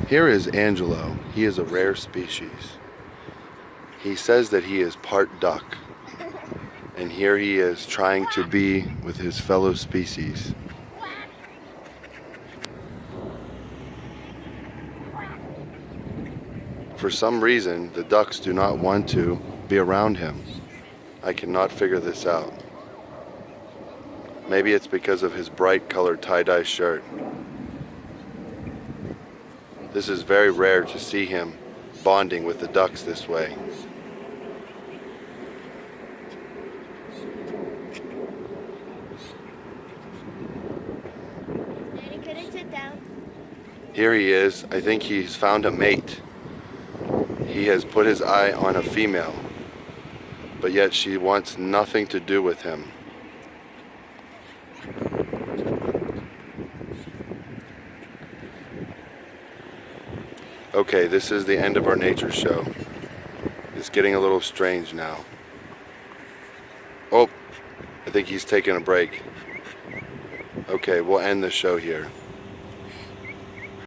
Here is Angelo. He is a rare species. He says that he is part duck. And here he is trying to be with his fellow species. For some reason, the ducks do not want to be around him. I cannot figure this out. Maybe it's because of his bright colored tie-dye shirt. This is very rare to see him bonding with the ducks this way. Daddy, could I sit down? Here he is. I think he's found a mate. He has put his eye on a female, but yet she wants nothing to do with him. Okay, this is the end of our nature show. It's getting a little strange now. Oh, I think he's taking a break. Okay, we'll end the show here.